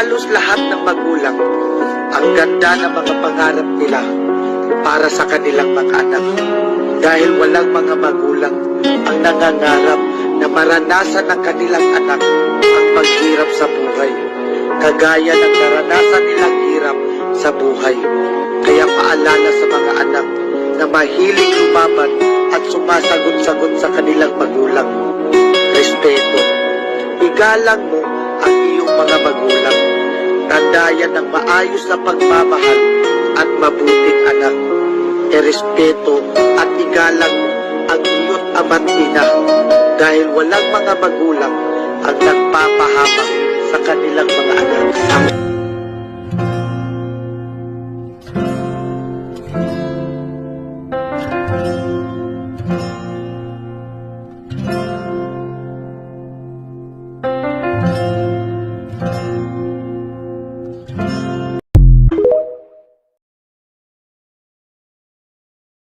halos lahat ng magulang, ang ganda ng mga pangarap nila para sa kanilang mga anak. Dahil walang mga magulang ang nangangarap na maranasan ng kanilang anak ang maghirap sa buhay, kagaya ng naranasan nilang hirap sa buhay. Kaya paalala sa mga anak na mahilig lumaban at sumasagot-sagot sa kanilang magulang. Respeto. Igalang mo ang iyong mga magulang. Tandayan ng maayos na pagmamahal at mabuting anak. Respeto at igalang mo ang iyong ama't ina dahil walang mga magulang ang nagpapahamak sa kanilang mga anak.